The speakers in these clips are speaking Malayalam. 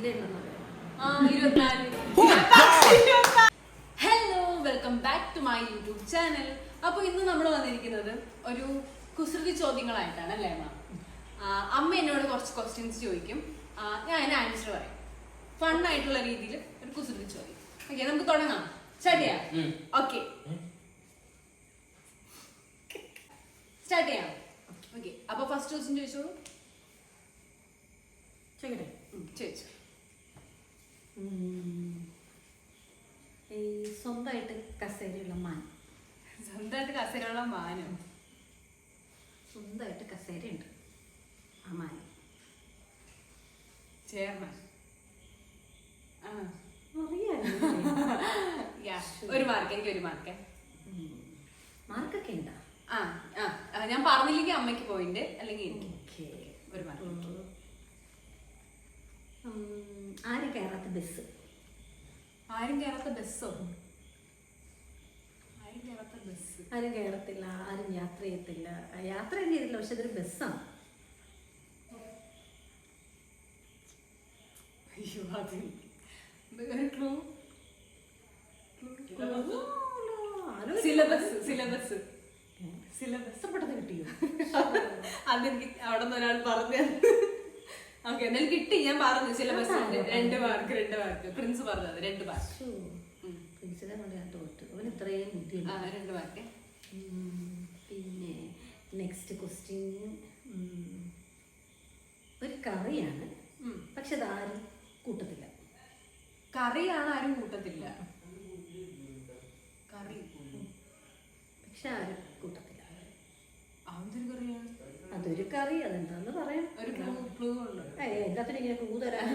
Hello, welcome back to my YouTube channel. അപ്പൊ ഇന്ന് നമ്മൾ വന്നിരിക്കുന്നത് ഒരു കുസൃതി ചോദ്യങ്ങളായിട്ടാണ് അല്ലേ അമ്മ? അമ്മ എന്നോട് കുറച്ച് ക്വസ്റ്റ്യൻസ് ചോദിക്കും, ഞാൻ അതിന് ആൻസർ പറയും. ഫൺ ആയിട്ടുള്ള രീതിയിൽ ഒരു കുസൃതി ചോദ്യം. ഓക്കെ, നമുക്ക് തുടങ്ങാം. സ്റ്റാർട്ട് ചെയ്യാം. ഓക്കെ, സ്റ്റാർട്ട് ചെയ്യാം. ഓക്കെ, അപ്പൊ ഫസ്റ്റ് ക്വസ്റ്റ്യൻ ചോദിച്ചോളൂ. ചോദിച്ചു. സ്വന്തമായിട്ട് കസേരയുള്ള മാൻ. സ്വന്തമായിട്ട് കസേരയുള്ള മാനോ? സ്വന്തമായിട്ട് കസേരയുണ്ട് ആ മാൻ. ചെയർമാൻ. ഒരു മാർക്ക്. എനിക്ക് ഒരു മാർക്ക്. മാർക്കൊക്കെ ഉണ്ടാ? ഞാൻ പറഞ്ഞില്ലെങ്കിൽ അമ്മയ്ക്ക് പോയിന്റ്, അല്ലെങ്കിൽ എനിക്ക് ഒരു മാർക്ക്. ആരും കയറാത്ത ബസ്. ആരും കയറാത്ത ബസ്സോ? ആരും കയറാത്ത ബസ്. ആരും കയറത്തില്ല, ആരും യാത്ര ചെയ്യത്തില്ല. യാത്ര ചെയ്തില്ല, പക്ഷെ അതൊരു ബസ്സാണ്. അയ്യോ, അത് ക്ലൂ. സിലബസ്. സിലബസ്. സിലബസ് പെട്ടെന്ന് കിട്ടിയോ? അതെനിക്ക് അവിടെ നിന്ന് ഒരാൾ പറഞ്ഞു. ഓക്കെ, എന്നാലും കിട്ടി. ഞാൻ പറഞ്ഞു സിലബസ് 2 മാർക്ക്. പ്രിൻസ് പറഞ്ഞത് 2 മാർക്ക്. പ്രിൻസിനെ കൊണ്ട് ഞാൻ തോറ്റു. അവൻ ഇത്രയും ബുദ്ധിയുണ്ട്. 2 മാർക്ക്. പിന്നെ നെക്സ്റ്റ് ക്വസ്റ്റ്യൻ. ഒരു കറിയാണ്, പക്ഷെ അതാരും കൂട്ടത്തില്ല. കറിയാണ്, ആരും കൂട്ടത്തില്ല. കറി പക്ഷെ ആരും കൂട്ടത്തില്ല. അതൊരു കറിയാണ്. അതൊരു കറി. അതെന്താന്ന് പറയാം. ഒരു ക്ലൂ ഉണ്ട്. എല്ലാത്തിനും ഇങ്ങനെ ക്ലൂ തരാൻ.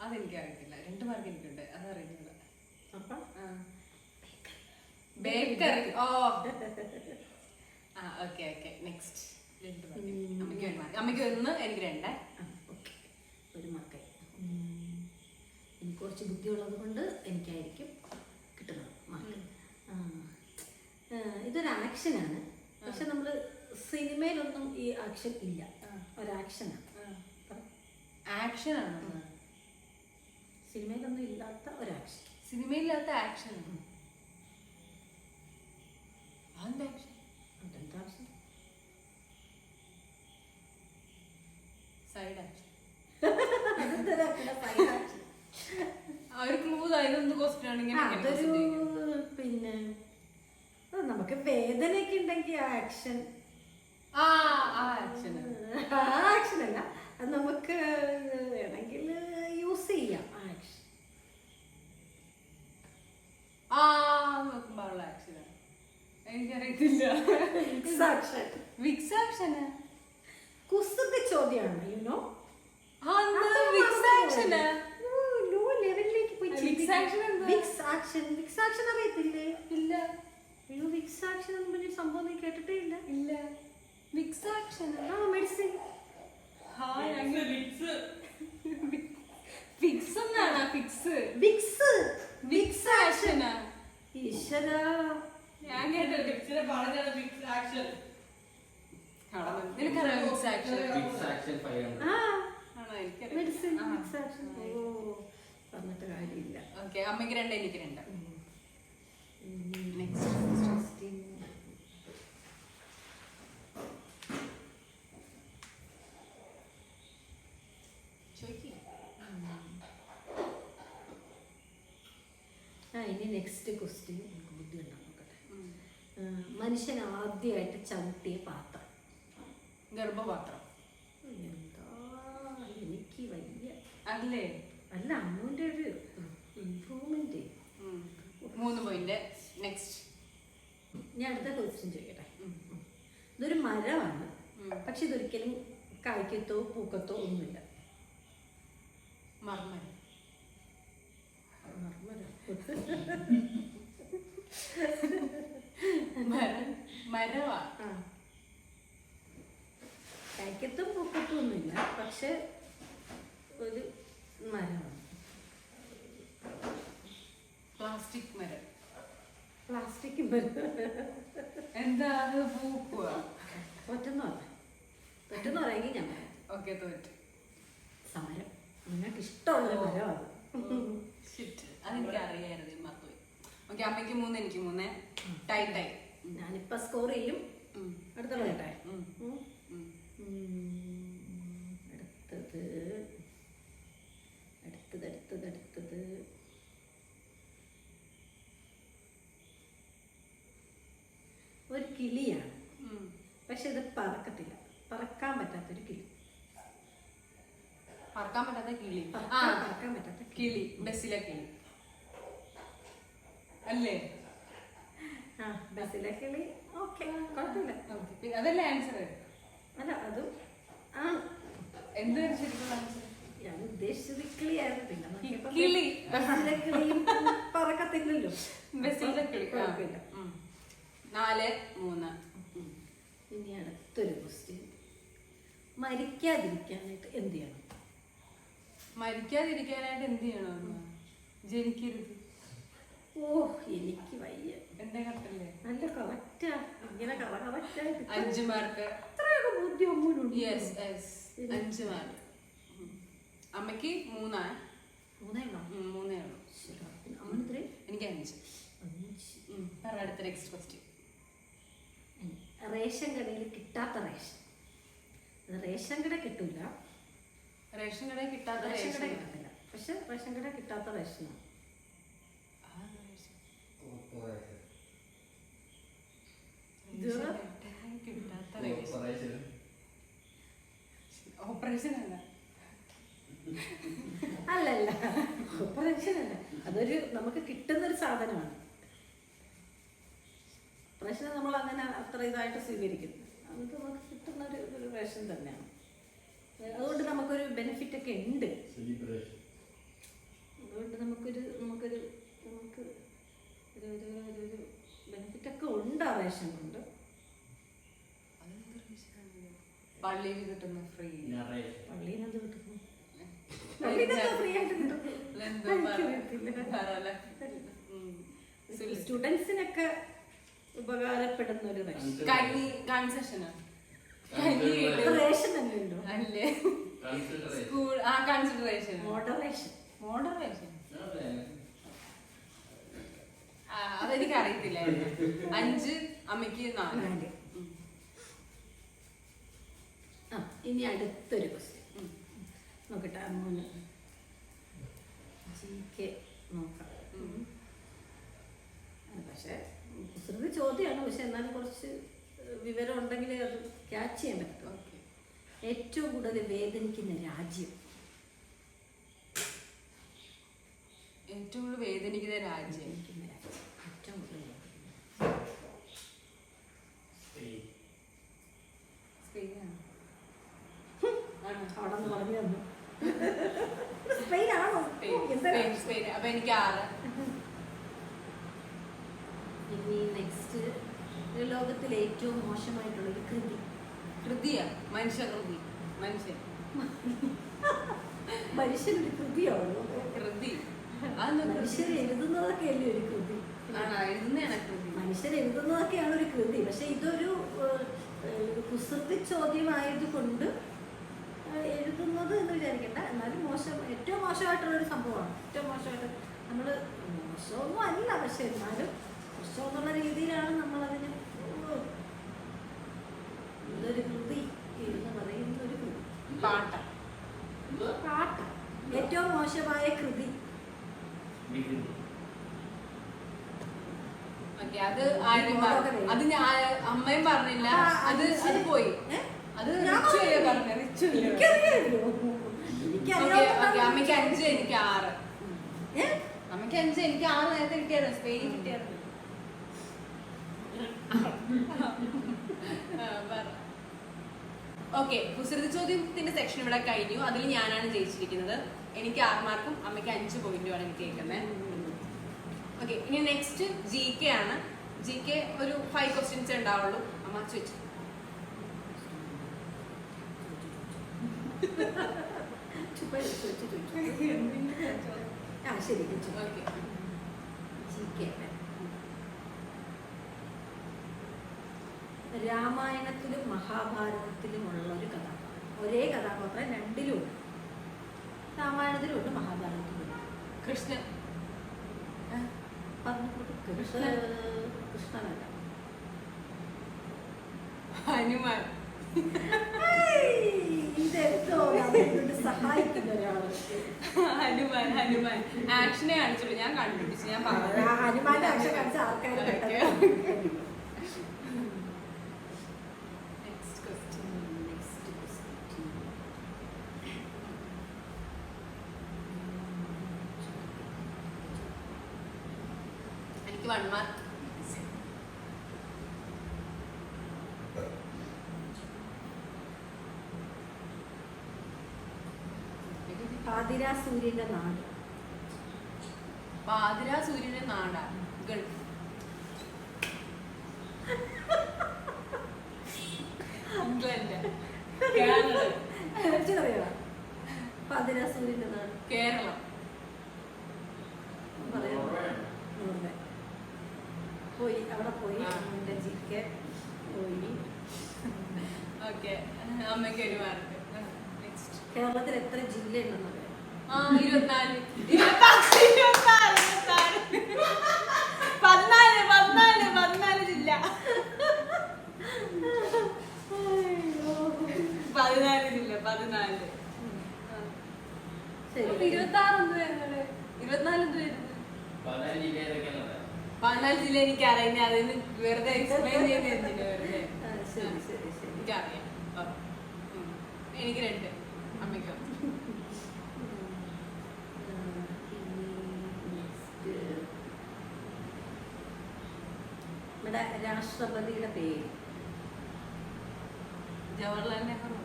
അതെനിക്ക് അറിയത്തില്ല. 2 മാർക്ക് എനിക്കുണ്ട്, അതറിയില്ല. അപ്പം ബേക്കറി. ഓക്കെ. നെക്സ്റ്റ്. 2 മാർക്ക്. അമ്മയ്ക്ക് 1, എനിക്ക് 2. ഒരു മാർക്കായി. എനിക്ക് കുറച്ച് ബുദ്ധിയുള്ളത് കൊണ്ട് എനിക്കായിരിക്കും കിട്ടുന്നത് മാർക്ക്. ഇതൊരു ആക്ഷനാണ്, പക്ഷെ നമ്മൾ സിനിമയിലൊന്നും ഈ ആക്ഷൻ ഇല്ല. ഒരു ആക്ഷനാണ്. ആക്ഷനാണ്. സിനിമയിലൊന്നും ഇല്ലാത്ത ഒരു ആക്ഷൻ. സിനിമയില്ലാത്ത ആക്ഷൻ. അതെന്താ ആക്ഷൻ? അതെന്താ ആക്ഷൻ? Side action. ഒരു ക്ലൂ. അതൊരു പിന്നെ നമുക്ക് വേദനയൊക്കെ ഉണ്ടെങ്കിൽ ആക്ഷൻ. ആക്ഷൻ അല്ല, അത് നമുക്ക് വേണമെങ്കിൽ യൂസ് ചെയ്യാം. ആക്ഷൻ എനിക്കറിയത്തില്ല. Vicks action. കുസൃതി ചോദ്യമാണ്. യുനോ അറിയത്തില്ലേ? ഇല്ല. വിക്സ് ആക്ഷൻ എന്ന് പറഞ്ഞ സംഭവം നീ കേട്ടിട്ടേ ഇല്ല? ഇല്ല. Vicks action medicine. ഫിക്സ് എന്നാണ്. ഫിക്സ്. Vicks action. ഈശ്വര, ഞാൻ കേട്ടില്ല. Vicks action. നിനക്കറിയാം Vicks action? Medicine. Vicks action. പറഞ്ഞിട്ട് കാര്യമില്ല. ഓക്കെ, അമ്മയ്ക്ക് 2, എനിക്ക് 2. ഇനി നെക്സ്റ്റ് ക്വസ്റ്റ്യൻ. എനിക്ക് ബുദ്ധി ഉണ്ടാവും, നോക്കട്ടെ. മനുഷ്യൻ ആദ്യമായിട്ട് ചവിട്ടിയ പാത്രം. ഗർഭപാത്രം. എന്താ, എനിക്ക് വയ്യ. അല്ലേ? അല്ല, അമ്മുവിന്റെ ഒരു ഇംപ്രൂവ്മെന്റ്. 3 പോയിന്റ്. നെക്സ്റ്റ്. ഞാൻ അടുത്ത ക്വസ്റ്റ്യൻ ചോദിക്കട്ടെ. ഇതൊരു മരമാണ്, പക്ഷെ ഇതൊരിക്കലും കായ്ക്കത്തോ പൂക്കത്തോ ഒന്നുമില്ല. മർമരം. മരവാ. കായ്ക്കത്തും പൂക്കത്തും ഒന്നുമില്ല, പക്ഷെ ഒരു മരമാണ്. പ്ലാസ്റ്റിക് മരം. പ്ലാസ്റ്റിക് എന്താ അത് പൂക്കുക? തോറ്റെന്ന് പറയാമെങ്കിൽ ഞാൻ പറയാം. ഓക്കെ, തോറ്റ്. സമരം. നിങ്ങൾക്ക് ഇഷ്ടമുള്ള മരമാണ്. അതെനിക്ക് അറിയായിരുന്നു, മറന്നുപോയി. ഓക്കെ, അമ്മയ്ക്ക് 3, എനിക്ക് 3. ടൈ. ഞാനിപ്പോ സ്കോർ ചെയ്യും. അടുത്ത പറയട്ടെ. അടുത്തത് ഒരു കിളിയാണ്. പക്ഷെ ഇത് പറക്കത്തില്ല. പറക്കാൻ പറ്റാത്തൊരു കിളി. പറക്കാൻ പറ്റാത്ത കിളി. പറക്കാൻ പറ്റാത്ത കിളി. ബസ്സിലെ കിളി അല്ലേ? ബസ്സിലെ കിളി. ഓക്കെ, കുഴപ്പമില്ല. അതല്ലേ ആൻസർ? അല്ല, അതും ആണ്. എന്താണ് ശരിക്കുള്ള ആൻസർ? ഞാൻ ഉദ്ദേശിച്ചത് കിളിയായിരുന്നു. പിന്നെ കിളി. ബസ്സിലെ കിളിയും പറക്കത്തില്ലല്ലോ. ബസ്സിലെ കിളി. കുഴപ്പമില്ല. 4, 3. ഇനി അടുത്തൊരു ക്വസ്റ്റ്യൻ. മരിക്കാതിരിക്കാനായിട്ട് എന്ത് ചെയ്യണം? മരിക്കാതിരിക്കാനായിട്ട് എന്ത് ചെയ്യണം? ജനിക്കരുത്. ഓ, എനിക്ക് വയ്യ. എന്താ കറക്റ്റല്ലേ? നല്ല കറക്റ്റാ. ഇങ്ങനെ കറക്റ്റായിട്ട് 5 മാർക്ക്. അത്രയൊക്കെ ബുദ്ധി ഒന്നുമില്ല. Yes, 5 mark. അമ്മയ്ക്ക് 3. 3 3 ഉള്ളൂ. എനിക്ക് 5. അടുത്ത നെക്സ്റ്റ് ക്വസ്റ്റ്യൻ. റേഷൻ കടയിൽ കിട്ടാത്ത റേഷൻ. റേഷൻ കട കിട്ടൂല. റേഷൻ കടയിൽ കിട്ടാത്ത റേഷൻ കട റേഷൻ കിട്ടത്തില്ല. പക്ഷെ റേഷൻ കട കിട്ടാത്ത റേഷനാണ്. ഓപ്പറേഷൻ അല്ല. അല്ലല്ല, ഓപ്പറേഷൻ അല്ല. അതൊരു നമുക്ക് കിട്ടുന്നൊരു സാധനമാണ്. റേഷൻ നമ്മൾ അങ്ങനെ അത്ര ഇതായിട്ട് സ്വീകരിക്കുന്നു. അത് നമുക്ക് കിട്ടുന്ന ഒരു റേഷൻ തന്നെയാണ്. അതുകൊണ്ട് നമുക്കൊരു ബെനിഫിറ്റ് ഒക്കെ ഉണ്ട്. അതുകൊണ്ട് നമുക്ക് ഒരു ബെനിഫിറ്റ് ഒക്കെ ഉണ്ട് ആ റേഷൻ കൊണ്ട്. പള്ളിയിൽ കിട്ടുന്ന ഫ്രീ. പള്ളിയിൽ നിന്ന് കിട്ടുന്നു. സ്റ്റുഡൻസിനൊക്കെ ഉപകാരപ്പെടുന്ന ഒരു റേഷൻ അല്ലല്ലോ. അല്ലേ? School consideration. മോഡറേഷൻ അതെനിക്ക് അറിയത്തില്ലായിരുന്നു. 5, അമ്മയ്ക്ക് 4. ഇനി അടുത്തൊരു ക്വസ്റ്റ്യൻ നോക്കട്ടെ. അമ്മൂന് GK നോക്കാം. പക്ഷെ കുസൃതി ചോദ്യമാണ്. പക്ഷെ എന്നാലും കുറച്ച് വിവരം ഉണ്ടെങ്കിലേ അത് ക്യാച്ച് ചെയ്യാൻ പറ്റും. ഏറ്റവും കൂടുതൽ വേദനിക്കുന്ന രാജ്യം. ഏറ്റവും കൂടുതൽ വേദനിക്കുന്ന രാജ്യം. ഏറ്റവും കൂടുതൽ അവിടെ നിന്ന് പറഞ്ഞു തന്നു. സ്പെയിനാണോ? അപ്പൊ എനിക്ക് 6. ഇനി നെക്സ്റ്റ്, ലോകത്തിലെ ഏറ്റവും മോശമായിട്ടുള്ളൊരു കൃതിയാ? മനുഷ്യകൃതി. മനുഷ്യനൊരു കൃതിയാണോ? കൃതി മനുഷ്യർ എഴുതുന്നതൊക്കെ അല്ലേ ഒരു കൃതി? മനുഷ്യർ എഴുതുന്നതൊക്കെയാണ് ഒരു കൃതി. പക്ഷെ ഇതൊരു കുസൃതി ചോദ്യമായതുകൊണ്ട് എഴുതുന്നത് എന്ന് വിചാരിക്കണ്ട. എന്നാലും ഏറ്റവും മോശമായിട്ടുള്ളൊരു സംഭവമാണ്. ഏറ്റവും മോശമായിട്ട് നമ്മൾ മോശമൊന്നും അല്ല, പക്ഷെ എന്നാലും മോശം എന്നുള്ള രീതിയിലാണ് നമ്മളതിന് ഇതൊരു കൃതി എന്ന് പറയുന്ന ഒരു കൃതി. പാട്ട്. ഏറ്റവും മോശമായ കൃതി. അത് ഞാൻ അമ്മയും പറഞ്ഞില്ല. അത് പോയി. അത് അമ്മയ്ക്ക് 5, എനിക്ക് 6. അമ്മയ്ക്ക് 5, എനിക്ക് 6 നേരത്തെ കിട്ടിയായിരുന്നു. സ്പെയിൻ കിട്ടിയായിരുന്നു. ഓക്കെ, കുസൃതി ചോദ്യത്തിന്റെ സെക്ഷൻ ഇവിടെ കഴിഞ്ഞു. അതിൽ ഞാനാണ് ജയിച്ചിരിക്കുന്നത്. എനിക്ക് 6 മാർക്കും അമ്മയ്ക്ക് 5 പോയിന്റുമാണ് എനിക്ക് കേൾക്കുന്നത്. ഓക്കെ, ഇനി നെക്സ്റ്റ് GK ആണ്. GK ഒരു 5 ക്വസ്റ്റ്യൻസ് ഉണ്ടാവുള്ളൂ. അമ്മ ചോദിച്ചു. രാമായണത്തിലും മഹാഭാരതത്തിലുമുള്ള ഒരു കഥാപാത്രം. ഒരേ കഥാപാത്രം രണ്ടിലുമുണ്ട്. രാമായണത്തിലുമുണ്ട്, മഹാഭാരതത്തിലുമുണ്ട്. കൃഷ്ണൻ. കൃഷ്ണനല്ല. ഹനുമാൻ. ഇതെന്തോ സഹായിക്കുന്ന ഒരാള്. ഹനുമാൻ. ഹനുമാൻ ആക്ഷനെ കാണിച്ചുള്ളൂ, ഞാൻ കണ്ടുപിടിച്ചു, ഞാൻ പറഞ്ഞു. ഹനുമാന്റെ ആക്ഷൻ കാണിച്ച ആൾക്കാര് എനിക്ക് 1 മാർക്ക്. പാതിരാ സൂര്യന്റെ നാട്. പാതിരാ സൂര്യന്റെ നാടാ ഗൾഫ്. ഇംഗ്ലണ്ട്. അറിയാ പാതിരാ സൂര്യന്റെ നാട്? കേരളം. പോയി അവിടെ പോയി ജിക്കെ പോയി. ഓക്കെ, അമ്മയ്ക്ക് 1 മാർക്ക്. കേരളത്തിൽ എത്ര ജില്ലയുണ്ടെന്ന് അറിയാം? 24. 14 ജില്ല. 14 ജില്ല. 14. ശരി. 26 എന്ത് വരുന്നത്? 24 എന്ത് വരുന്നത്? 14 ജില്ല എനിക്കറിയാം. അതിന് വെറുതെ എക്സ്പ്ലെയിൻ ചെയ്ത് എന്തിനാ വെറുതെ? ശരി ശരി ശരി, എനിക്കറിയാം. എനിക്ക് 2, അമ്മയ്ക്കോ? നമ്മുടെ രാഷ്ട്രപതിയുടെ പേര്? ജവഹർലാൽ നെഹ്റു.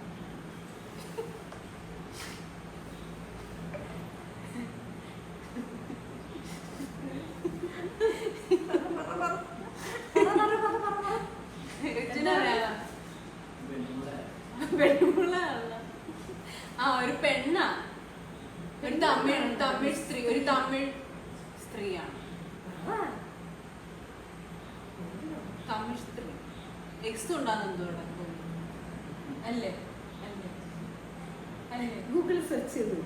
ഒരു പെണ്ണാ, ഒരു തമിഴ് സ്ത്രീ, ഒരു തമിഴ് സ്ത്രീയാണ്. തമിഴ് സ്ത്രീ. എക്സ് ഉണ്ടാകുന്ന എന്തോടെ അല്ലേ? അല്ലേ? അല്ലേ? ഗൂഗിൾ സെർച്ച് ചെയ്തു.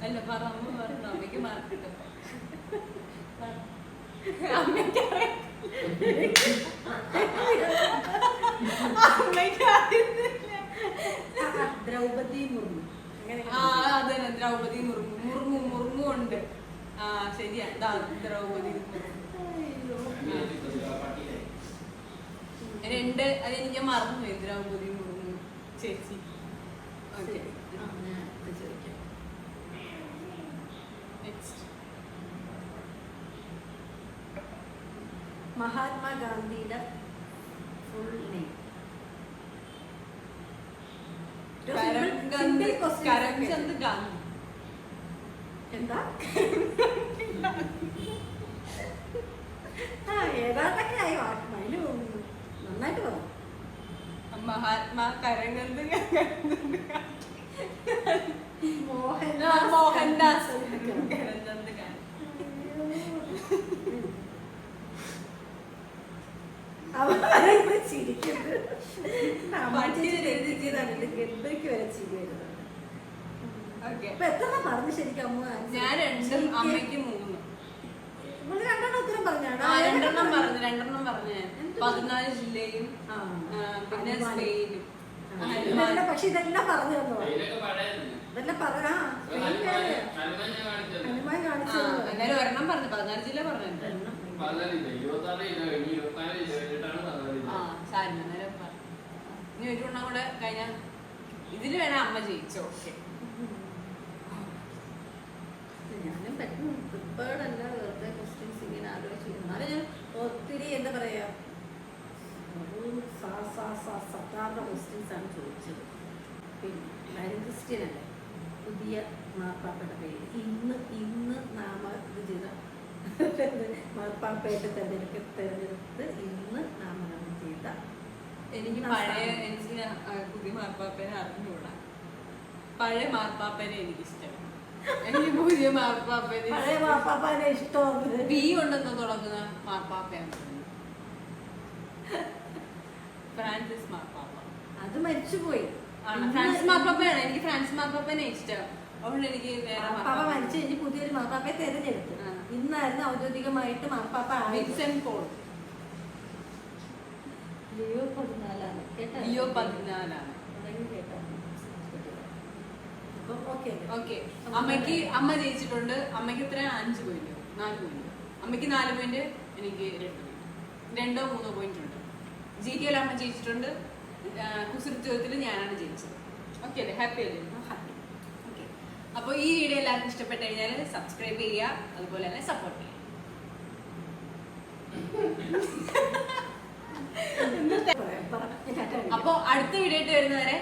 അല്ല, പറ. അമ്മ പറഞ്ഞു, അമ്മയ്ക്ക് മാർക്ക് കിട്ടും. അമ്മയ്ക്ക് ദ്രൗപദി മുർമു. അതെ, ദ്രൗപദി മുർമു. മുർമു ഉണ്ട്. ശരിയാ, ദ്രൗപദി മുർമു. 2 അതെനിക്ക് മറന്നുപോയി. ദ്രൗപദി മുർമു ചേച്ചി. ഓക്കെ, മഹാത്മാഗാന്ധിയുടെ ഫുൾ നെയിം? കരംചന്ദ് ഗാന്ധി. എന്താ? ഏതാണ്ടൊക്കെ ആയി വാക്കും. അതിന് നന്നായിട്ട് പറഞ്ഞു. മഹാത്മാ കരംചന്ദ് മോഹൻദാസ് കരംചന്ദ് ഗാന്ധി. അവരെ ചിരിക്കുന്നത് ഗന്ധയ്ക്ക് വരെ ചിരി വരുന്നത്. ഇപ്പൊ എത്ര പറഞ്ഞു ശരിക്കും അമ്മ? ഞാൻ 2, അമ്മയ്ക്ക് 3. നമ്മള് 2 ഉത്തരം പറഞ്ഞാണ്. 2 പറഞ്ഞു. 14 ജില്ലയും പിന്നെ സ്പെയിനും. പക്ഷെ ഇതെല്ലാം പറഞ്ഞു തന്നോ? ഇതെല്ലാം പറഞ്ഞ ഹനുമാൻ കാണിച്ചത്. എന്നാലും 1 പറഞ്ഞു. 14 ജില്ല പറഞ്ഞു. ഇനി 1 എണ്ണം കൂടെ കഴിഞ്ഞാൽ ഇതില് വേണേ അമ്മ ജയിച്ചോ? ഓക്കെ, ഞാനും പ്രിപ്പേർഡ് അല്ല, വെറുതെ ക്വസ്റ്റ്യൻസ് ഇങ്ങനെ ആലോചിച്ചു. എന്നാലും ഞാൻ ഒത്തിരി എന്താ പറയാ, സാധാരണ ക്വസ്റ്റ്യൻസ് ആണ് ചോദിച്ചത്. പിന്നെ കാര്യം ക്രിസ്ത്യൻ അല്ലേ, പുതിയ മാർപ്പാപ്പയുടെ പേര് ഇന്ന് നാമ ഇത് ചെയ്ത മാർപ്പാപ്പയുടെ തെരഞ്ഞെടുത്ത് ഇന്ന് നാമകരണം ചെയ്ത. എനിക്ക് പുതിയ മാർപ്പാപ്പനെ അറിഞ്ഞൂടാ. പഴയ മാർപ്പാപ്പനെ എനിക്കിഷ്ടം. എനിക്ക് പുതിയ മാർപ്പാപ്പനെ ഇഷ്ടമാണ്. ബി ഉണ്ടെന്ന് തുടങ്ങുന്ന മാർപ്പാപ്പയാണ്. ഫ്രാൻസിസ് മാർപ്പാപ്പ. അത് മരിച്ചുപോയി. ഫ്രാൻസിസ് മാർപ്പാപ്പയാണ് എനിക്ക്. ഫ്രാൻസിസ് മാർപ്പാപ്പനെ ഇഷ്ടം. അതുകൊണ്ട് എനിക്ക് മാർപ്പാപ്പ മരിച്ചു കഴിഞ്ഞ് പുതിയൊരു മാർപ്പാപ്പയെ തെരഞ്ഞെടുത്തു. ഇന്നായിരുന്നു ഔദ്യോഗികമായിട്ട് മാർപ്പാപ്പ വിൻസെന്റ് പോൾ. ലിയോ 14 കേട്ടോ? ലിയോ 14 കേട്ടോ? ഓക്കെ. അമ്മ ജയിച്ചിട്ടുണ്ട്. അമ്മയ്ക്ക് എത്ര? 5 പോയിന്റ്, 4 പോയിന്റ്. അമ്മയ്ക്ക് 4 പോയിന്റ്, എനിക്ക് 2 2 3 പോയിന്റ് ഉണ്ട്. GTL അമ്മ ജയിച്ചിട്ടുണ്ട്. കുസൃതി ചോദ്യത്തിൽ ഞാനാണ് ജയിച്ചത്. ഓക്കെ അല്ലേ? ഹാപ്പി അല്ലേ? ഹാപ്പി. ഓക്കെ. അപ്പോൾ ഈ വീഡിയോ എല്ലാവർക്കും ഇഷ്ടപ്പെട്ട് കഴിഞ്ഞാൽ സബ്സ്ക്രൈബ് ചെയ്യുക, അതുപോലെ തന്നെ സപ്പോർട്ട് ചെയ്യുക. അപ്പോൾ അടുത്ത വീഡിയോ ആയിട്ട് വരുന്നവരെ